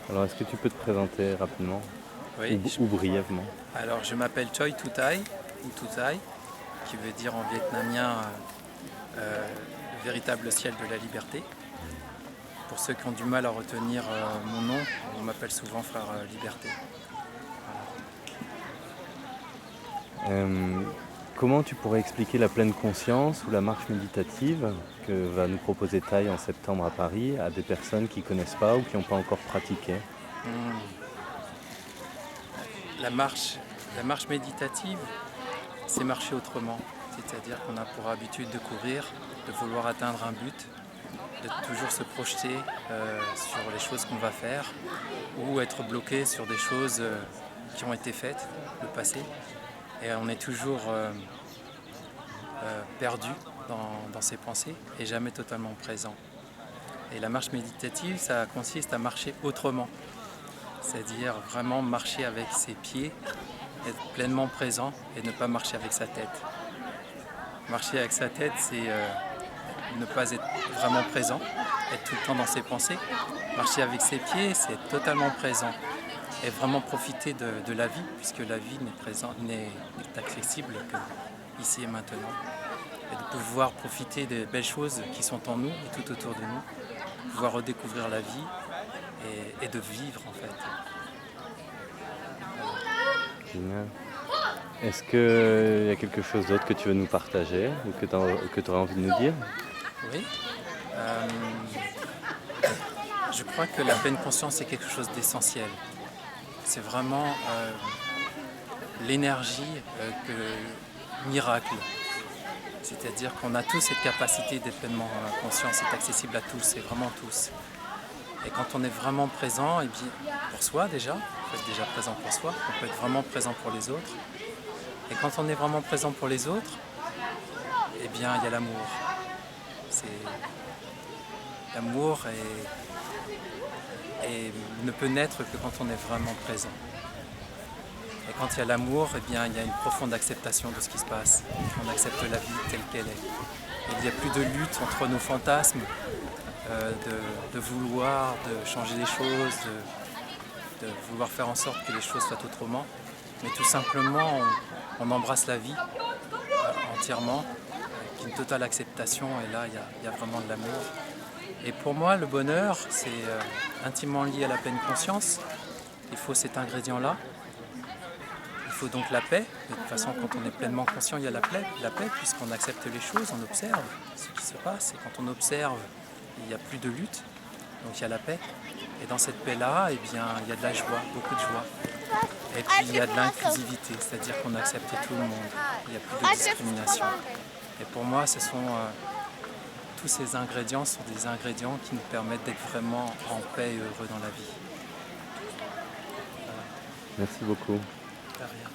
Alors, est-ce que tu peux te présenter rapidement Oui, ou brièvement? alors je m'appelle Choi Tutai, ou Tutai, qui veut dire en vietnamien le véritable ciel de la liberté. Pour ceux qui ont du mal à retenir mon nom, on m'appelle souvent frère Liberté. Comment tu pourrais expliquer la pleine conscience ou la marche méditative que va nous proposer Thaï en septembre à Paris à des personnes qui ne connaissent pas ou qui n'ont pas encore pratiqué? Hmm. La marche méditative, c'est marcher autrement. C'est-à-dire qu'on a pour habitude de courir, de vouloir atteindre un but, de toujours se projeter sur les choses qu'on va faire ou être bloqué sur des choses qui ont été faites, le passé. Et on est toujours perdu dans ses pensées et jamais totalement présent. Et la marche méditative, ça consiste à marcher autrement. C'est-à-dire vraiment marcher avec ses pieds, être pleinement présent et ne pas marcher avec sa tête. Marcher avec sa tête, c'est ne pas être vraiment présent, être tout le temps dans ses pensées. Marcher avec ses pieds, c'est être totalement présent et vraiment profiter de la vie, puisque la vie n'est accessible que ici et maintenant. Et de pouvoir profiter des belles choses qui sont en nous et tout autour de nous, pouvoir redécouvrir la vie et de vivre en fait. Génial. Est-ce qu'il y a quelque chose d'autre que tu veux nous partager ou que tu aurais envie de nous dire? Oui. Je crois que la pleine conscience est quelque chose d'essentiel. C'est vraiment l'énergie miracle. C'est-à-dire qu'on a tous cette capacité d'être pleinement conscient, c'est accessible à tous, c'est vraiment tous. Et quand on est vraiment présent, et bien, pour soi déjà, on peut être déjà présent pour soi, on peut être vraiment présent pour les autres. Et quand on est vraiment présent pour les autres, eh bien il y a l'amour. L'amour ne peut naître que quand on est vraiment présent. Et quand il y a l'amour, eh bien, il y a une profonde acceptation de ce qui se passe. On accepte la vie telle qu'elle est. Et il n'y a plus de lutte entre nos fantasmes, de vouloir de changer les choses, de vouloir faire en sorte que les choses soient autrement. Mais tout simplement, on embrasse la vie entièrement, avec une totale acceptation. Et là, il y a vraiment de l'amour. Et pour moi, le bonheur, c'est intimement lié à la pleine conscience. Il faut cet ingrédient-là. Il faut donc la paix. De toute façon, quand on est pleinement conscient, il y a la paix puisqu'on accepte les choses, on observe ce qui se passe. Et quand on observe, il n'y a plus de lutte, donc il y a la paix. Et dans cette paix-là, eh bien, il y a de la joie, beaucoup de joie. Et puis il y a de l'inclusivité, c'est-à-dire qu'on accepte tout le monde. Il n'y a plus de discrimination. Et pour moi, tous ces ingrédients sont des ingrédients qui nous permettent d'être vraiment en paix et heureux dans la vie. Merci beaucoup. De rien.